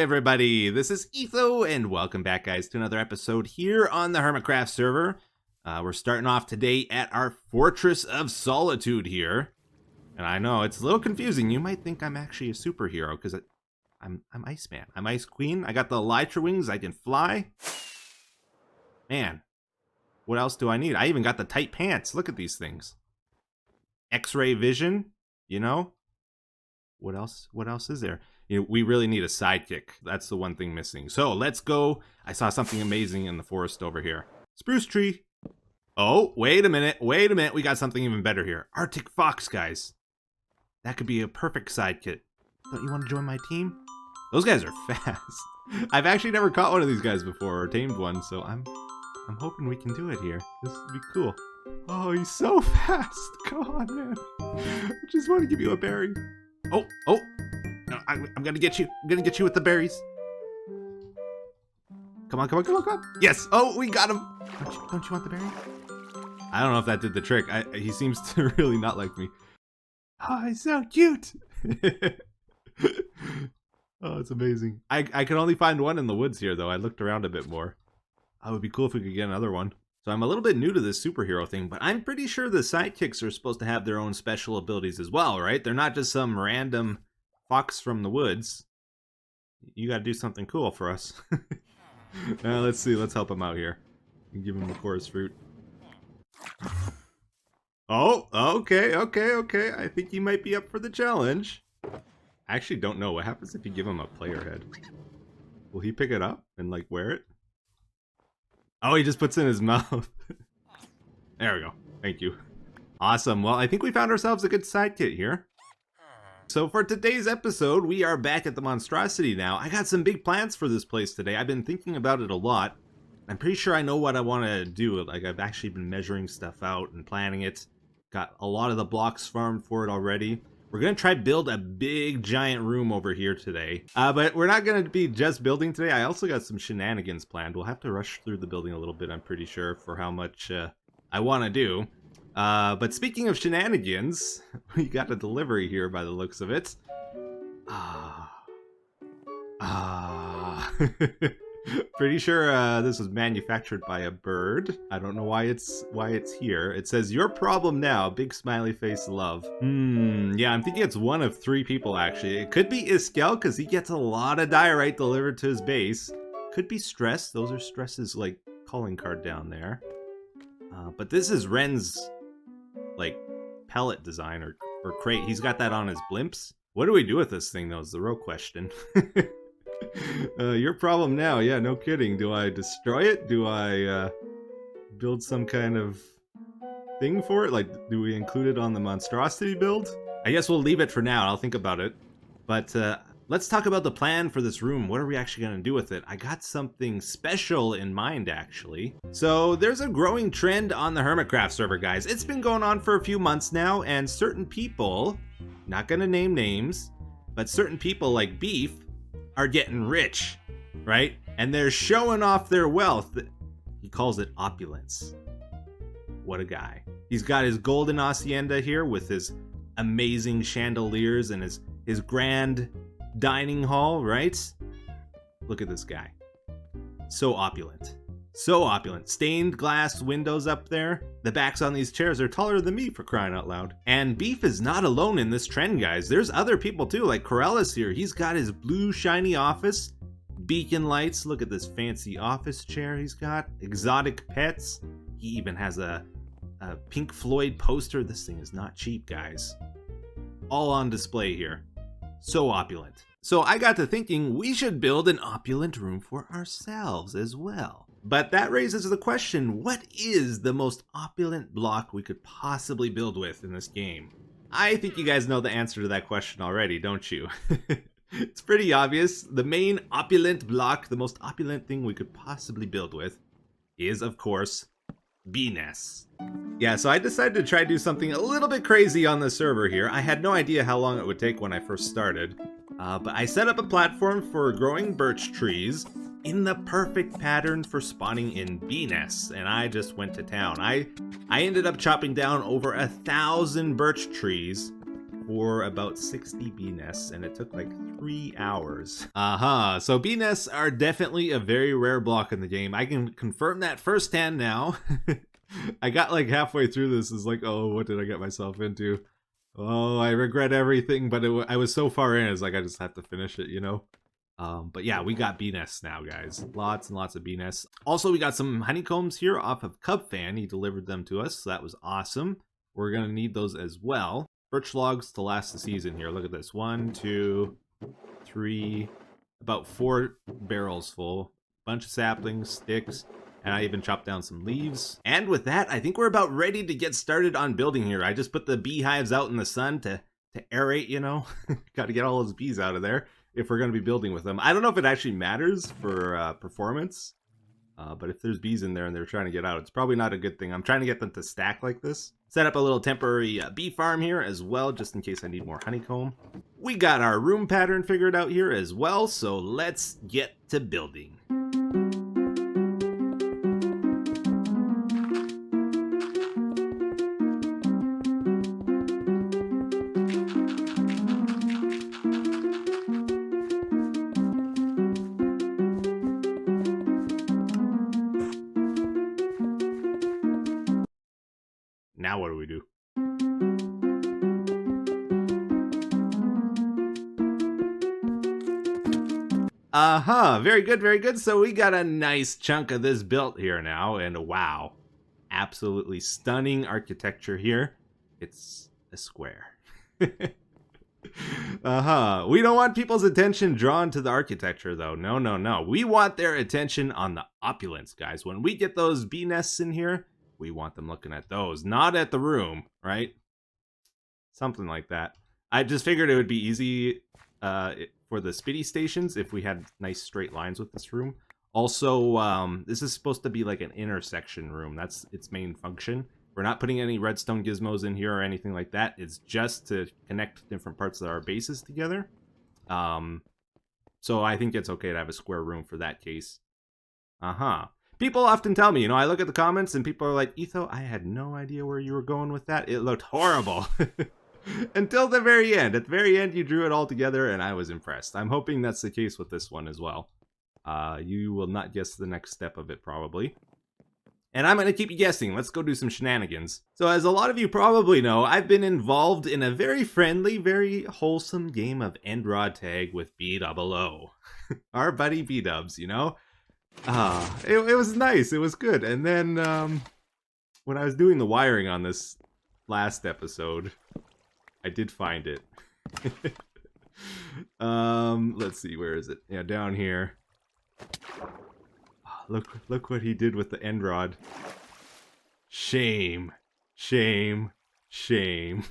everybody, this is Etho, and welcome back, guys, to another episode here on the HermitCraft server. We're starting off today at our Fortress of Solitude here. And I know, it's a little confusing. You might think I'm actually a superhero, because I'm Iceman. I'm Ice Queen. I got the elytra wings. I can fly. Man, what else do I need? I even got the tight pants. Look at these things. X-ray vision, you know? What else is there? You know, we really need a sidekick. That's the one thing missing. So let's go. I saw something amazing in the forest over here. Spruce tree. Oh, wait a minute. Wait a minute. We got something even better here. Arctic fox, guys. That could be a perfect sidekick. Don't you want to join my team? Those guys are fast. I've actually never caught one of these guys before or tamed one, so I'm hoping we can do it here. This would be cool. Oh, he's so fast. Come on, man. I just want to give you a berry. Oh. No, I'm gonna get you. I'm gonna get you with the berries. Come on. Yes. Oh, we got him. Don't you want the berry? I don't know if that did the trick. He seems to really not like me. Oh, he's so cute. Oh, it's amazing. I could only find one in the woods here, though. I looked around a bit more. It would be cool if we could get another one. So I'm a little bit new to this superhero thing, but I'm pretty sure the sidekicks are supposed to have their own special abilities as well, right? They're not just some random fox from the woods. You gotta do something cool for us. Now let's see, let's help him out here. And give him the chorus fruit. Oh, okay. I think he might be up for the challenge. I actually don't know what happens if you give him a player head. Will he pick it up and like wear it? Oh, he just puts it in his mouth. There we go. Thank you. Awesome. Well, I think we found ourselves a good sidekick here. So for today's episode, we are back at the monstrosity now. I got some big plans for this place today. I've been thinking about it a lot. I'm pretty sure I know what I want to do. Like, I've actually been measuring stuff out and planning it. Got a lot of the blocks farmed for it already. We're going to try build a big giant room over here today. But we're not going to be just building today. I also got some shenanigans planned. We'll have to rush through the building a little bit, I'm pretty sure, for how much I want to do. But speaking of shenanigans, we got a delivery here by the looks of it. Pretty sure this was manufactured by a bird. I don't know why it's here. It says your problem now, big smiley face love. Yeah, I'm thinking it's one of 3 people actually. It could be Iskel because he gets a lot of diorite delivered to his base. Could be Stress. Those are Stress's like calling card down there. But this is Ren's like pellet design or crate. He's got that on his blimps. What do we do with this thing though is the real question. Your problem now. Yeah, no kidding. Do I destroy it? Do I build some kind of thing for it? Like, do we include it on the monstrosity build? I guess we'll leave it for now. I'll think about it. But let's talk about the plan for this room. What are we actually going to do with it? I got something special in mind, actually. So there's a growing trend on the HermitCraft server, guys. It's been going on for a few months now, and certain people, not going to name names, but certain people like Beef are getting rich, right? And they're showing off their wealth. He calls it opulence. What a guy. He's got his golden hacienda here with his amazing chandeliers and his grand dining hall, right? Look at this guy. So opulent. So opulent. Stained glass windows up there. The backs on these chairs are taller than me, for crying out loud. And Beef is not alone in this trend, guys. There's other people too, like Keralis here. He's got his blue shiny office. Beacon lights. Look at this fancy office chair he's got. Exotic pets. He even has a Pink Floyd poster. This thing is not cheap, guys. All on display here. So opulent. So I got to thinking we should build an opulent room for ourselves as well. But that raises the question, what is the most opulent block we could possibly build with in this game? I think you guys know the answer to that question already, don't you? It's pretty obvious. The main opulent block, the most opulent thing we could possibly build with is, of course, bee-nests. Yeah, so I decided to try to do something a little bit crazy on the server here. I had no idea how long it would take when I first started. But I set up a platform for growing birch trees in the perfect pattern for spawning in bee nests, and I just went to town. I ended up chopping down over 1,000 birch trees for about 60 bee nests, and it took like 3 hours. So bee nests are definitely a very rare block in the game. I can confirm that firsthand now. I got like halfway through this, is like, oh, what did I get myself into? Oh, I regret everything, but I was so far in, it's like I just had to finish it, you know? But yeah, we got bee nests now, guys. Lots and lots of bee nests. Also, we got some honeycombs here off of Cubfan. He delivered them to us, so that was awesome. We're gonna need those as well. Birch logs to last the season here. Look at this. 1, 2, 3, about 4 barrels full. Bunch of saplings, sticks, and I even chopped down some leaves. And with that, I think we're about ready to get started on building here. I just put the beehives out in the sun to aerate, you know? Got to get all those bees out of there if we're going to be building with them. I don't know if it actually matters for performance, but if there's bees in there and they're trying to get out, it's probably not a good thing. I'm trying to get them to stack like this. Set up a little temporary bee farm here as well, just in case I need more honeycomb. We got our room pattern figured out here as well, so let's get to building. Now what do we do? Very good, very good. So we got a nice chunk of this built here now, and wow, absolutely stunning architecture here. It's a square. We don't want people's attention drawn to the architecture, though. No, no, no. We want their attention on the opulence, guys. When we get those bee nests in here, we want them looking at those, not at the room, right? Something like that. I just figured it would be easy for the spitty stations if we had nice straight lines with this room. Also, this is supposed to be like an intersection room. That's its main function. We're not putting any redstone gizmos in here or anything like that. It's just to connect different parts of our bases together. So I think it's okay to have a square room for that case. People often tell me, you know, I look at the comments and people are like, Etho, I had no idea where you were going with that. It looked horrible. Until the very end. At the very end, you drew it all together and I was impressed. I'm hoping that's the case with this one as well. You will not guess the next step of it, probably. And I'm going to keep you guessing. Let's go do some shenanigans. So as a lot of you probably know, I've been involved in a very friendly, very wholesome game of End Rod Tag with Bdubs. Our buddy Bdubs, you know? It was nice. It was good. And then when I was doing the wiring on this last episode, I did find it. Let's see, where is it? Yeah, down here. Look what he did with the end rod. Shame. Shame. Shame.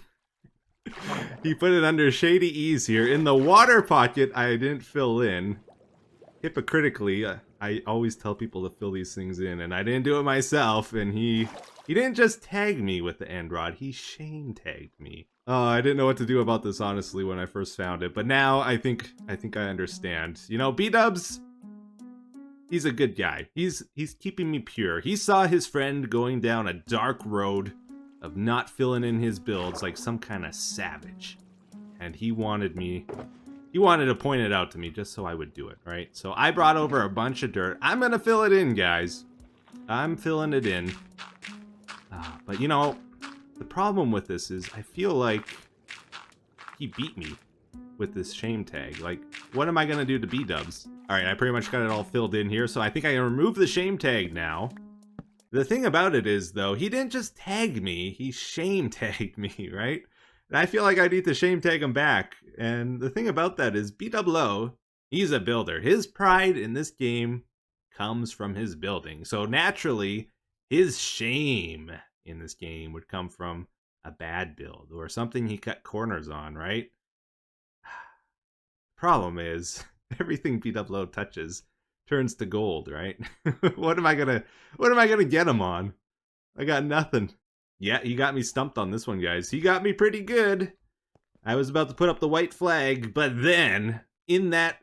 He put it under shady ease here. In the water pocket I didn't fill in. Hypocritically, I always tell people to fill these things in, and I didn't do it myself, and he didn't just tag me with the end rod, he shame tagged me. Oh, I didn't know what to do about this, honestly, when I first found it, but now I think I understand. You know, Bdubs, he's a good guy. He's keeping me pure. He saw his friend going down a dark road of not filling in his builds like some kind of savage. And he wanted to point it out to me just so I would do it, right? So I brought over a bunch of dirt. I'm gonna fill it in, guys. I'm filling it in. But you know, the problem with this is I feel like he beat me with this shame tag. Like, what am I gonna do to Bdubs? Alright, I pretty much got it all filled in here, so I think I can remove the shame tag now. The thing about it is, though, he didn't just tag me, he shame tagged me, right? And I feel like I need to shame tag him back. And the thing about that is Bdubs, he's a builder. His pride in this game comes from his building. So naturally, his shame in this game would come from a bad build or something he cut corners on, right? Problem is, everything Bdubs touches turns to gold, right? What am I gonna get him on? I got nothing. Yeah, he got me stumped on this one, guys. He got me pretty good. I was about to put up the white flag, but then in that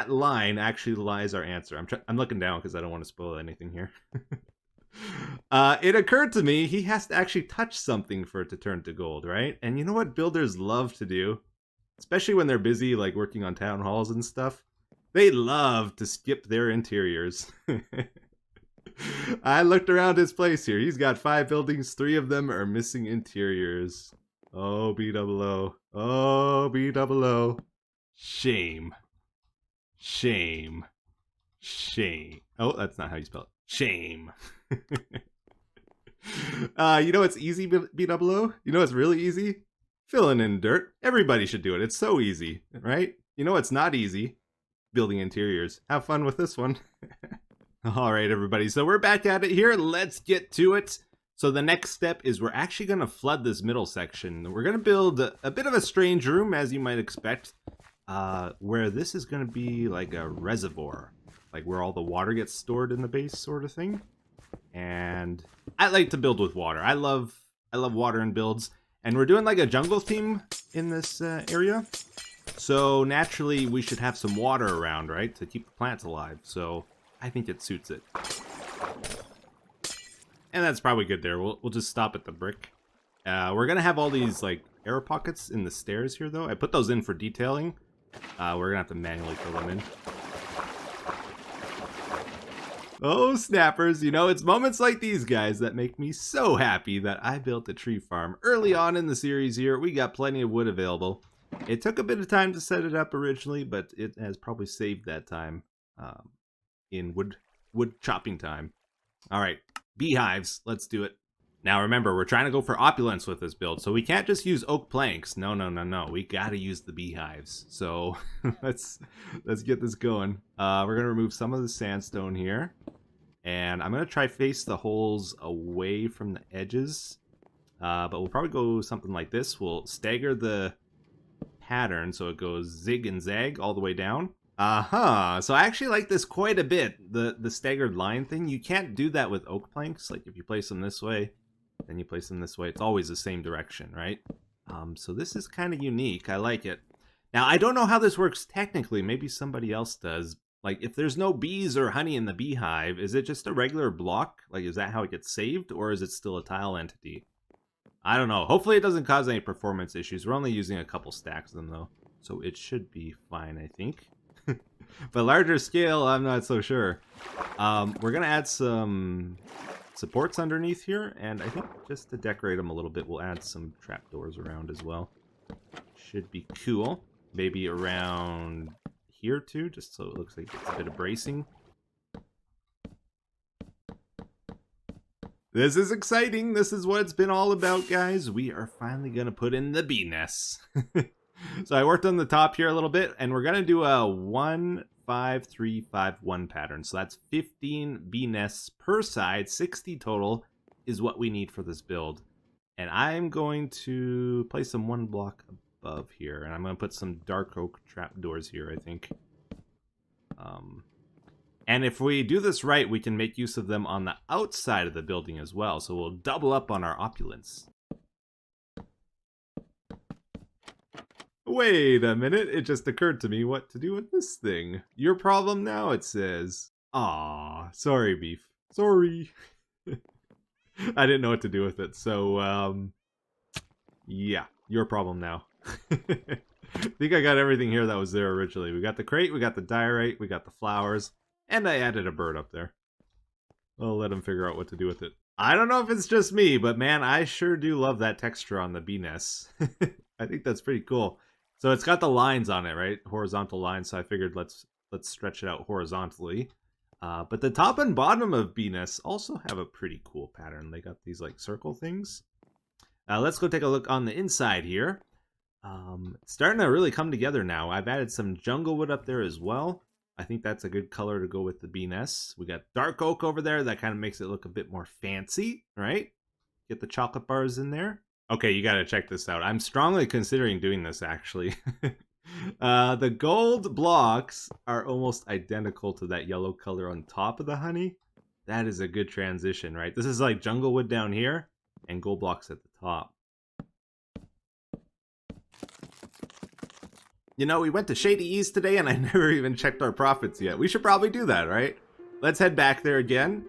line actually lies our answer. I'm looking down because I don't want to spoil anything here. It occurred to me he has to actually touch something for it to turn to gold, right? And you know what builders love to do? Especially when they're busy like working on town halls and stuff. They love to skip their interiors. I looked around his place here. He's got 5 buildings, 3 of them are missing interiors. Oh, BOO. Oh, BOO. Shame. Shame. Shame. Oh, that's not how you spell it. Shame. You know what's easy, BOO? You know what's really easy? Filling in dirt. Everybody should do it. It's so easy, right? You know what's not easy? Building interiors. Have fun with this one. All right, everybody. So we're back at it here. Let's get to it. So the next step is we're actually going to flood this middle section. We're going to build a bit of a strange room, as you might expect, where this is going to be like a reservoir, like where all the water gets stored in the base sort of thing. And I like to build with water. I love water in builds. And we're doing like a jungle theme in this area. So naturally we should have some water around, right? To keep the plants alive. So I think it suits it. And that's probably good there. We'll just stop at the brick. We're going to have all these like air pockets in the stairs here though. I put those in for detailing. We're going to have to manually fill them in. Oh, snappers. You know, it's moments like these guys that make me so happy that I built a tree farm. Early on in the series here, we got plenty of wood available. It took a bit of time to set it up originally, but it has probably saved that time in wood chopping time. All right, beehives. Let's do it. Now remember, we're trying to go for opulence with this build, so we can't just use oak planks. No. We gotta use the beehives. So let's get this going. We're gonna remove some of the sandstone here. And I'm gonna try face the holes away from the edges. But we'll probably go something like this. We'll stagger the pattern so it goes zig and zag all the way down. So I actually like this quite a bit. The staggered line thing. You can't do that with oak planks. Like if you place them this way, then you place them this way. It's always the same direction, right? So this is kind of unique. I like it. Now, I don't know how this works technically. Maybe somebody else does. Like, if there's no bees or honey in the beehive, is it just a regular block? Like, is that how it gets saved? Or is it still a tile entity? I don't know. Hopefully it doesn't cause any performance issues. We're only using a couple stacks of them, though. So it should be fine, I think. But larger scale, I'm not so sure. We're going to add some supports underneath here, and I think just to decorate them a little bit, we'll add some trapdoors around as well. Should be cool. Maybe around here too, just so it looks like it's a bit of bracing. This is exciting. This is what it's been all about, guys. We are finally going to put in the bee nests. So I worked on the top here a little bit, and we're going to do a 1, 5, 3, 5, 1 pattern. So that's 15 bee nests per side. 60 total is what we need for this build. And I'm going to place them 1 block above here, and I'm going to put some dark oak trapdoors here, I think. And if we do this right, we can make use of them on the outside of the building as well. So we'll double up on our opulence. Wait a minute, it just occurred to me what to do with this thing. Your problem now, it says. Aw, sorry, Beef. Sorry. I didn't know what to do with it, so, yeah, your problem now. I think I got everything here that was there originally. We got the crate, we got the diorite, we got the flowers, and I added a bird up there. I'll let him figure out what to do with it. I don't know if it's just me, but man, I sure do love that texture on the bee nests. I think that's pretty cool. So it's got the lines on it, right? Horizontal lines, so I figured let's stretch it out horizontally. But the top and bottom of bee nests also have a pretty cool pattern. They got these like circle things. Let's go take a look on the inside here. It's starting to really come together now. I've added some jungle wood up there as well. I think that's a good color to go with the bee nests. We got dark oak over there. That kind of makes it look a bit more fancy, right? Get the chocolate bars in there. Okay, you gotta check this out. I'm strongly considering doing this, actually. The gold blocks are almost identical to that yellow color on top of the honey. That is a good transition, right? This is like jungle wood down here and gold blocks at the top. You know, we went to Shady East today and I never even checked our profits yet. We should probably do that, right? Let's head back there again.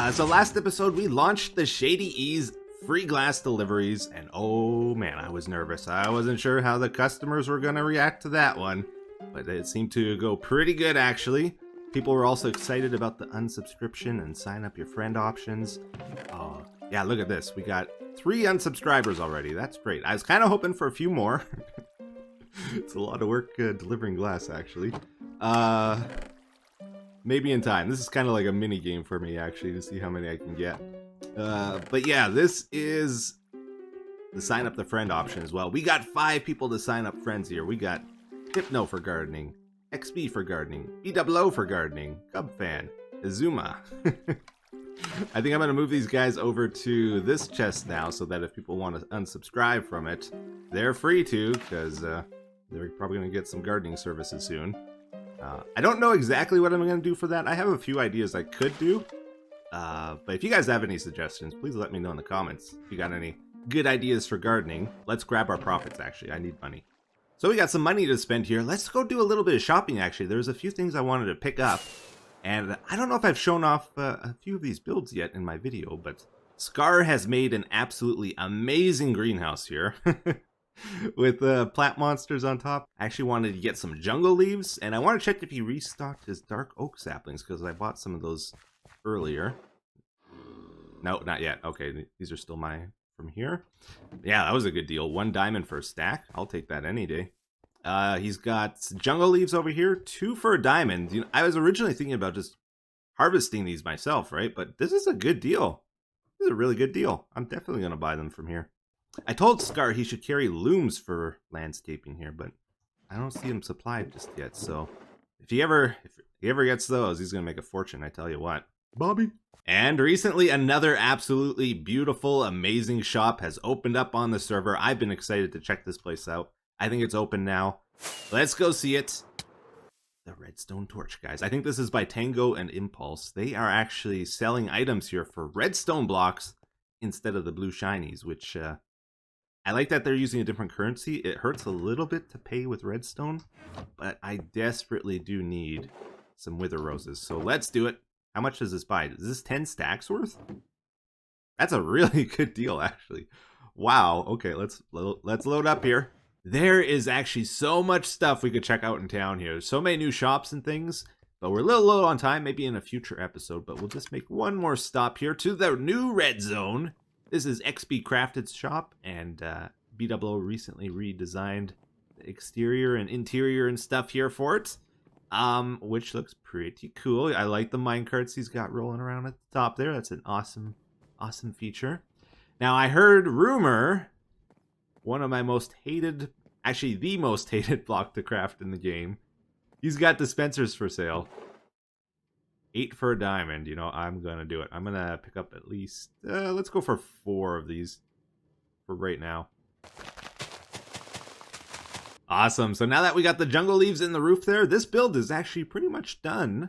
So last episode, we launched the Shady Ease free glass deliveries, and oh man, I was nervous. I wasn't sure how the customers were gonna react to that one, but it seemed to go pretty good actually. People were also excited about the unsubscription and sign up your friend options. Oh yeah, look at this. We got 3 unsubscribers already. That's great. I was kind of hoping for a few more. It's a lot of work delivering glass actually. Maybe in time. This is kind of like a mini game for me actually to see how many I can get. But yeah, this is the sign up the friend option as well. We got 5 people to sign up friends here. We got Hypno for gardening, XB for gardening, BWO for gardening, Cub Fan, Izuma. I think I'm going to move these guys over to this chest now so that if people want to unsubscribe from it, they're free to, because they're probably going to get some gardening services soon. I don't know exactly what I'm going to do for that. I have a few ideas I could do. But if you guys have any suggestions, please let me know in the comments. If you got any good ideas for gardening, let's grab our profits actually. I need money. So we got some money to spend here. Let's go do a little bit of shopping actually. There's a few things I wanted to pick up. And I don't know if I've shown off a few of these builds yet in my video, but Scar has made an absolutely amazing greenhouse here. With plant monsters on top. I actually wanted to get some jungle leaves, and I want to check if he restocked his dark oak saplings, because I bought some of those earlier. No, not yet. Okay, these are still mine from here. Yeah, that was a good deal. 1 diamond for a stack. I'll take that any day. He's got jungle leaves over here, 2 for a diamond. You know, I was originally thinking about just harvesting these myself, right? But this is a good deal. This is a really good deal. I'm definitely going to buy them from here. I told Scar he should carry looms for landscaping here, but I don't see him supplied just yet. So if he ever gets those, he's gonna make a fortune. I tell you what, Bobby. And recently, another absolutely beautiful, amazing shop has opened up on the server. I've been excited to check this place out. I think it's open now. Let's go see it. The redstone torch, guys. I think this is by Tango and Impulse. They are actually selling items here for redstone blocks instead of the blue shinies, which I like that they're using a different currency. It hurts a little bit to pay with redstone, but I desperately do need some wither roses. So let's do it. How much does this buy? Is this 10 stacks worth? That's a really good deal, actually. Wow. Okay, let's load up here. There is actually so much stuff we could check out in town here. So many new shops and things, but we're a little low on time, maybe in a future episode, but we'll just make one more stop here to the new red zone. This is XB Crafted's shop, and BWO recently redesigned the exterior and interior and stuff here for it, which looks pretty cool. I like the minecarts he's got rolling around at the top there. That's an awesome, awesome feature. Now, I heard rumor, one of my most hated, actually the most hated block to craft in the game, he's got dispensers for sale. 8 for a diamond. You know, I'm gonna do it. I'm gonna pick up at least let's go for 4 of these for right now. Awesome. So now that we got the jungle leaves in the roof there, this build is actually pretty much done.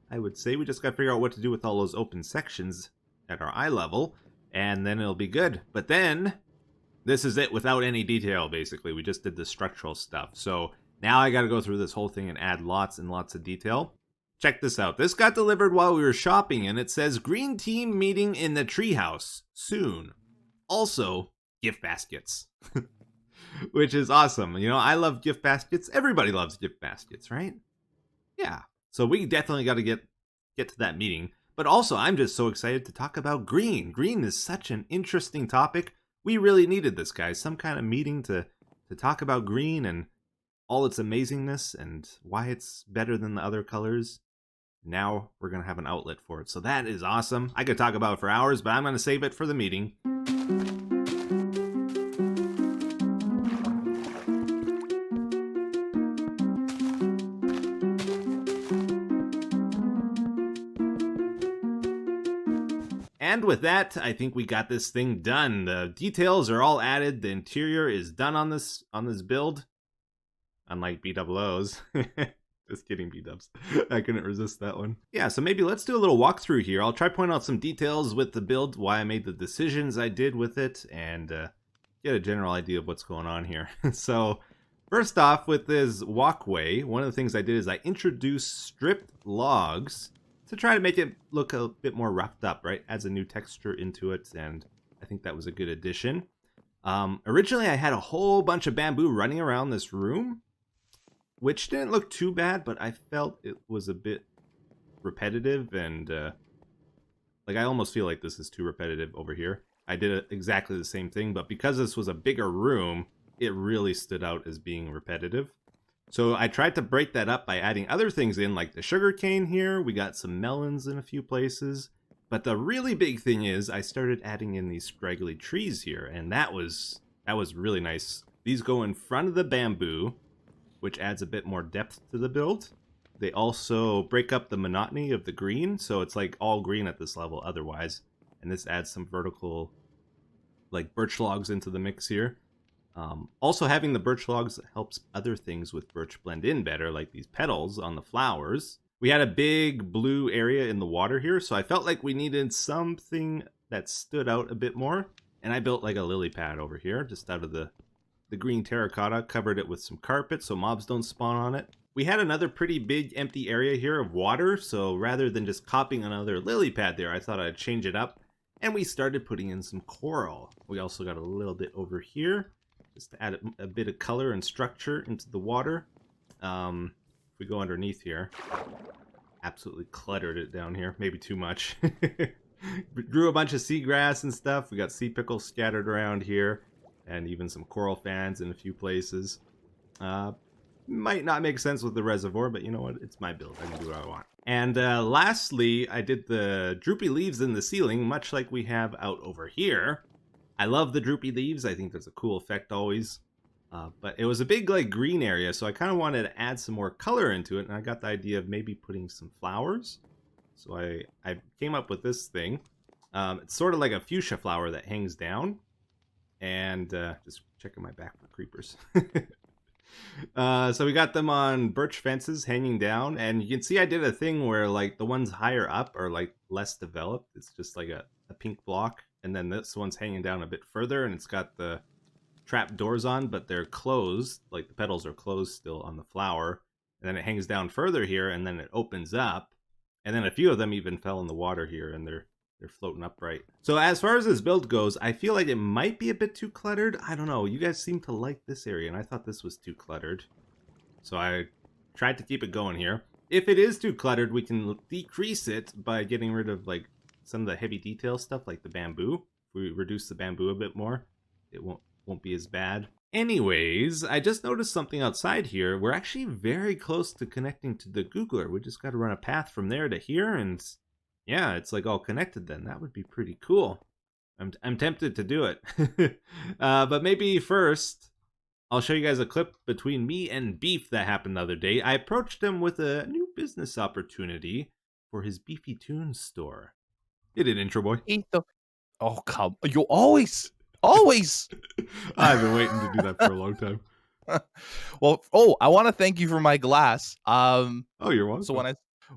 I would say we just gotta figure out what to do with all those open sections at our eye level, and then it'll be good. But then this is it without any detail, basically. We just did the structural stuff. So now I gotta go through this whole thing and add lots and lots of detail. Check this out. This got delivered while we were shopping, and it says Green Team meeting in the treehouse soon. Also, gift baskets. Which is awesome. You know, I love gift baskets. Everybody loves gift baskets, right? Yeah. So we definitely got to get to that meeting. But also, I'm just so excited to talk about green. Green is such an interesting topic. We really needed this, guys. Some kind of meeting to talk about green and all its amazingness and why it's better than the other colors. Now we're going to have an outlet for it. So that is awesome. I could talk about it for hours, but I'm going to save it for the meeting. And with that, I think we got this thing done. The details are all added. The interior is done on this build. Unlike BWO's. Just kidding, Bdubs. I couldn't resist that one. Yeah, so maybe let's do a little walkthrough here. I'll try point out some details with the build, why I made the decisions I did with it, and get a general idea of what's going on here. So, first off, with this walkway, one of the things I did is I introduced stripped logs to try to make it look a bit more roughed up, right? Adds a new texture into it, and I think that was a good addition. Originally, I had a whole bunch of bamboo running around this room, which didn't look too bad, but I felt it was a bit repetitive, and like I almost feel like this is too repetitive over here. I did exactly the same thing, but because this was a bigger room, it really stood out as being repetitive. So I tried to break that up by adding other things in, like the sugar cane here. We got some melons in a few places. But the really big thing is I started adding in these scraggly trees here, and that was really nice. These go in front of the bamboo, which adds a bit more depth to the build. They also break up the monotony of the green, so it's like all green at this level otherwise. And this adds some vertical, like birch logs into the mix here. Also, having the birch logs helps other things with birch blend in better, like these petals on the flowers. We had a big blue area in the water here, so I felt like we needed something that stood out a bit more. And I built like a lily pad over here, just out of the green terracotta, covered it with some carpet so mobs don't spawn on it. We had another pretty big empty area here of water, so rather than just copying another lily pad there, I thought I'd change it up. And we started putting in some coral. We also got a little bit over here, just to add a bit of color and structure into the water. If we go underneath here, absolutely cluttered it down here, maybe too much. Grew a bunch of seagrass and stuff. We got sea pickles scattered around here, and even some coral fans in a few places. Might not make sense with the reservoir, but you know what? It's my build. I can do what I want. And lastly, I did the droopy leaves in the ceiling, much like we have out over here. I love the droopy leaves. I think that's a cool effect always. But it was a big like green area, so I kind of wanted to add some more color into it, and I got the idea of maybe putting some flowers. So I came up with this thing. It's sort of like a fuchsia flower that hangs down. And just checking my back for creepers. So we got them on birch fences hanging down, and you can see I did a thing where like the ones higher up are like less developed. It's just like a pink block, and then this one's hanging down a bit further, and it's got the trap doors on, but they're closed, like the petals are closed still on the flower. And then it hangs down further here, and then it opens up, and then a few of them even fell in the water here, and they're floating upright. So as far as this build goes, I feel like it might be a bit too cluttered. I don't know. You guys seem to like this area, and I thought this was too cluttered. So I tried to keep it going here. If it is too cluttered, we can decrease it by getting rid of like some of the heavy detail stuff, like the bamboo. If we reduce the bamboo a bit more, it won't be as bad. Anyways, I just noticed something outside here. We're actually very close to connecting to the Googler. We just got to run a path from there to here, and yeah, it's like all connected then. That would be pretty cool. I'm tempted to do it. But maybe first, I'll show you guys a clip between me and Beef that happened the other day. I approached him with a new business opportunity for his Beefy Tunes store. Get it, intro boy. Etho. Oh, come. You always. I've been waiting to do that for a long time. Well, I want to thank you for my glass. Oh, you're welcome. So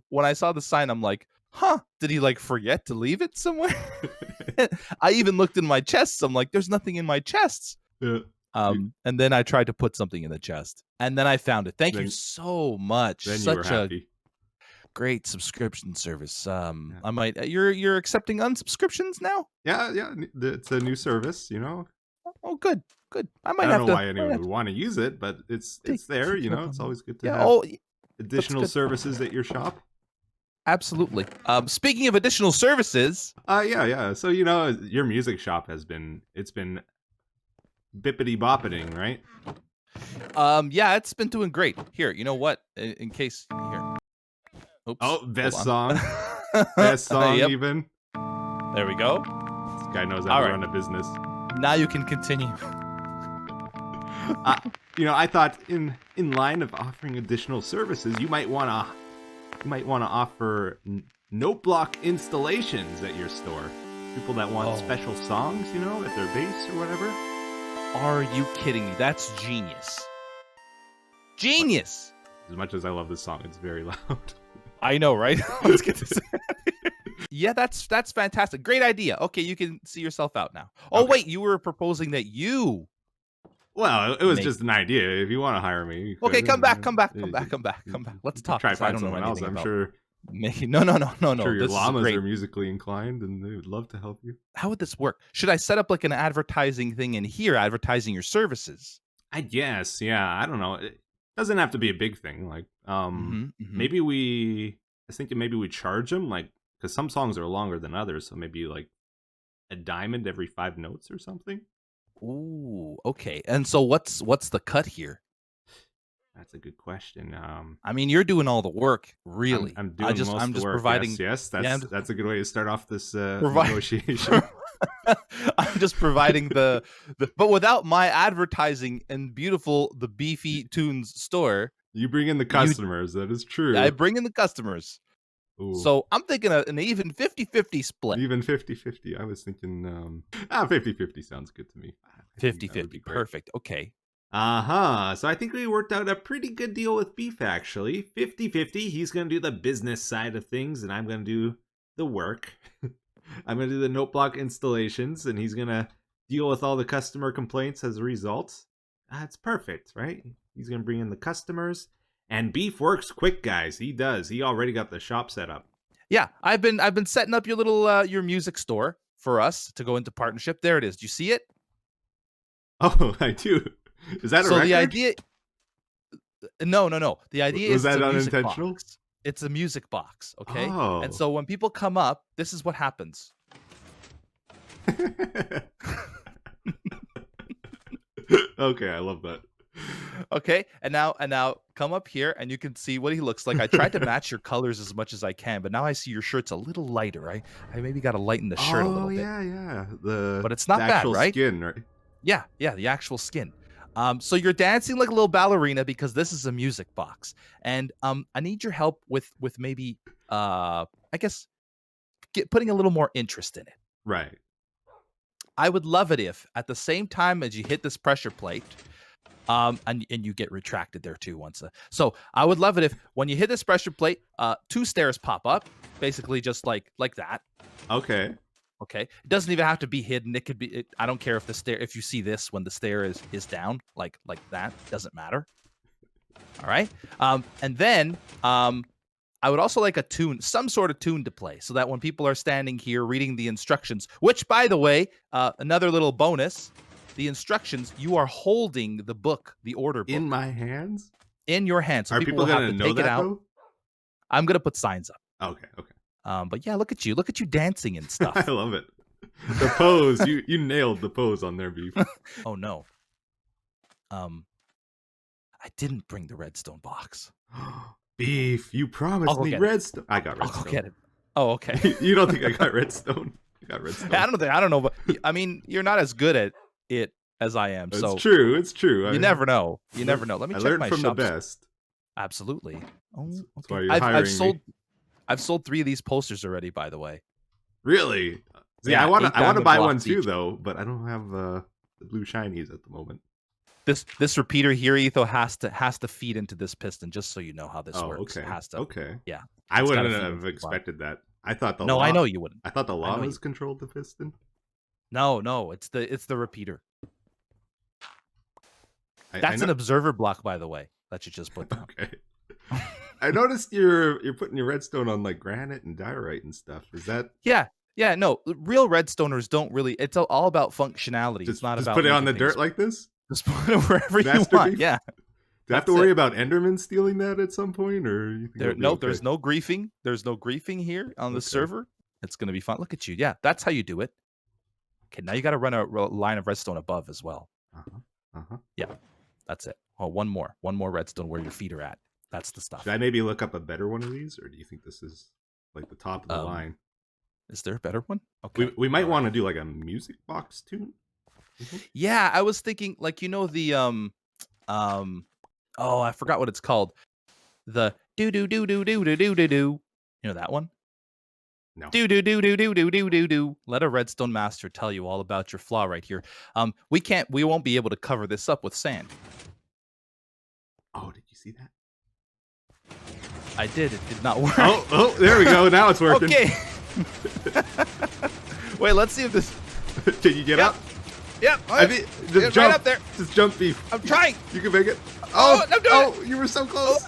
when I saw the sign, I'm like, huh, did he like forget to leave it somewhere? I even looked in my chests. I'm like, there's nothing in my chests. Yeah. And then I tried to put something in the chest, and then I found it. Thank you so much. Then you were happy. Great subscription service. I might. You're accepting unsubscriptions now? Yeah. It's a new service, you know. Oh, good. I don't know why anyone would want to use it, but it's there. You know, it's always good to have additional services at your shop. Absolutely. Speaking of additional services. Yeah. So you know, your music shop has been bippity boppeting, right? Yeah, it's been doing great. Here, you know what? In case here. Oops. Oh, best song. Best song, Yep. Even. There we go. This guy knows how to run a business. Now you can continue. You know, I thought in line of offering additional services, you might want to offer note block installations at your store. People that want special songs, you know, at their base or whatever. Are you kidding me? That's genius. Genius. As much as I love this song, it's very loud. I know, right? Let's get this. Yeah, that's fantastic. Great idea. Okay, you can see yourself out now. Oh, okay. Wait, you were proposing that you. Well, it was just an idea. If you want to hire me. Okay, come back. Let's talk. Try to find someone else. I'm sure No. Sure, your This is llamas great. are musically inclined, and they would love to help you. How would this work? Should I set up like an advertising thing in here, advertising your services? I guess, yeah. I don't know. It doesn't have to be a big thing. Like, Mm-hmm. maybe I was thinking maybe we charge them, like, because some songs are longer than others, so maybe like a diamond every 5 notes or something. Ooh, okay. And so what's the cut here? That's a good question. I mean, you're doing all the work, really. I'm doing most I'm of the just work. providing. Yes, Yeah, that's a good way to start off this Provide- negotiation. I'm just providing the but without my advertising and beautiful the Beefy Tunes store. You bring in the customers. That is true. I bring in the customers. Ooh. So I'm thinking an even 50-50 split. Even 50-50. I was thinking 50-50 sounds good to me. 50-50. Perfect. Okay. So I think we worked out a pretty good deal with Beef, actually. 50-50. He's going to do the business side of things, and I'm going to do the work. I'm going to do the note block installations, and he's going to deal with all the customer complaints as a result. That's perfect, right? He's going to bring in the customers. And Beef works quick, guys. He does. He already got the shop set up. Yeah, I've been setting up your little your music store for us to go into partnership. There it is. Do you see it? Oh, I do. Is that a so record? the idea? No. The idea Was is that it's a music unintentional? box. It's a music box, okay? Oh. And so when people come up, this is what happens. Okay, I love that. Okay, and now come up here and you can see what he looks like. I tried to match your colors as much as I can, but now I see your shirt's a little lighter. I maybe got to lighten the shirt a little bit. Yeah. But it's not the bad, actual right? skin, right? Yeah, the actual skin. So you're dancing like a little ballerina because this is a music box, and I need your help with maybe I guess putting a little more interest in it. Right. I would love it if at the same time as you hit this pressure plate, and you get retracted there too once. So I would love it if when you hit this pressure plate, 2 stairs pop up, basically just like that. Okay. Okay, it doesn't even have to be hidden. It could be. I don't care if the stair. If you see this when the stair is down, like that, doesn't matter. All right. And then I would also like a tune, some sort of tune to play, so that when people are standing here reading the instructions, which by the way, another little bonus, the instructions, you are holding the book, the order book, In my hands. in your hand. So Are people people will have gonna to know take that it out. though? I'm gonna put signs up. Okay. But yeah, look at you dancing and stuff. I love it. The pose, you nailed the pose on there, Beef. Oh no. I didn't bring the redstone box. Beef, you promised me redstone. I got redstone. I'll go get it. Oh, okay. You don't think I got redstone? I got redstone. I don't know, but I mean, you're not as good at it as I am. So It's true. It's true. You never know. You never know. Let me I check learned my from shops. the best. Absolutely. Oh, okay. That's why you're hiring me. I've sold 3 of these posters already, by the way. Really? See, Yeah, I want to buy one blocks too, each. though, but I don't have the blue shinies at the moment. This repeater here, Etho, has to feed into this piston, just so you know how this works. Okay. It has to. Okay. Yeah. I It's gotta wouldn't feed have into the expected that. I thought the No, I know you wouldn't. I thought the I know llamas you- controlled the piston. No, it's the repeater. I That's know- an observer block, by the way, that you just put down. Okay. I noticed you're putting your redstone on like granite and diorite and stuff. Is that Yeah. No, real redstoners don't really. It's all about functionality. just It's not just about put it on the making dirt things- like this? Just put it wherever you Master want. Beef? Yeah. Do I have to That's worry it. about Enderman stealing that at some point, or you think it'll be okay? There's no griefing. There's no griefing here on the Okay. server. It's gonna be fun. Look at you. Yeah, that's how you do it. Okay, now you got to run a line of redstone above as well. That's it. Oh, one more redstone where your feet are at. That's the stuff. Should I maybe look up a better one of these, or do you think this is like the top of the Um, line? Is there a better one? Okay. We might all want right. to do like a music box tune. Yeah, I was thinking like the oh, I forgot what it's called. The do do do do do do do do do. You know that one? No. Do do do do do do do do do. Let a redstone master tell you all about your flaw right here. We won't be able to cover this up with sand. Oh, did you see that? I did. It did not work. Oh, there we go. Now it's working. Okay. Wait, let's see if this. Can you get Yep. up? Yep. I think just Get jump right up there. Just jump, Beef. I'm trying. You can make it. Oh, I'm doing oh, you were so close.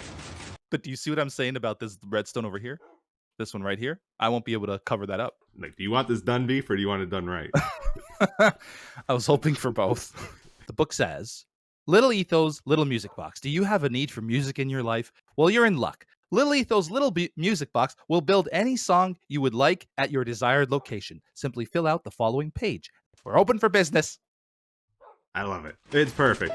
But do you see what I'm saying about this redstone over here? This one right here. I won't be able to cover that up. Like, do you want this done, Beef, or do you want it done right? I was hoping for both. The book says, Little Etho's Little Music Box. Do you have a need for music in your life? Well, you're in luck. Little Etho's Little Music Box will build any song you would like at your desired location. Simply fill out the following page. We're open for business. I love it. It's perfect.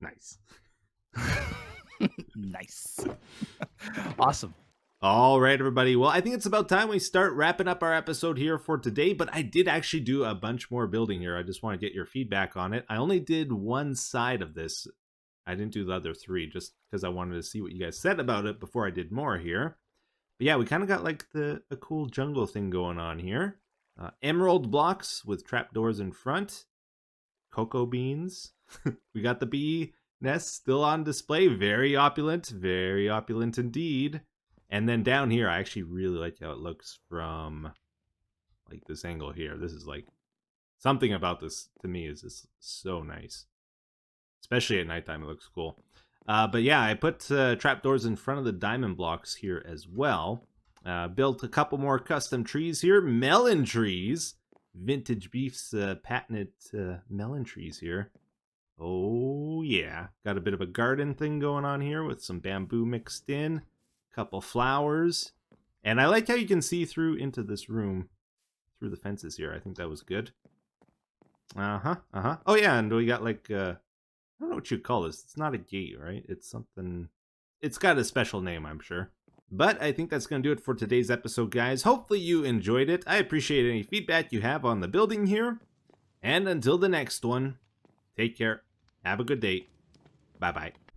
Nice. Nice. Awesome. All right, everybody. Well, I think it's about time we start wrapping up our episode here for today, but I did actually do a bunch more building here. I just want to get your feedback on it. I only did one side of this. I didn't do the other three just because I wanted to see what you guys said about it before I did more here. But yeah, we kind of got like a cool jungle thing going on here. Emerald blocks with trapdoors in front. Cocoa beans. We got the bee nest still on display. Very opulent indeed. And then down here, I actually really like how it looks from like this angle here. This is like something about this to me is just so nice. Especially at nighttime, it looks cool. But yeah, I put trapdoors in front of the diamond blocks here as well. Built a couple more custom trees here. Melon trees. Vintage Beef's patented melon trees here. Oh yeah. Got a bit of a garden thing going on here with some bamboo mixed in. Couple flowers. And I like how you can see through into this room through the fences here. I think that was good. Oh yeah, and we got like I don't know what you'd call this. It's not a gate, right? It's something... It's got a special name, I'm sure. But I think that's going to do it for today's episode, guys. Hopefully you enjoyed it. I appreciate any feedback you have on the building here. And until the next one, take care. Have a good day. Bye-bye.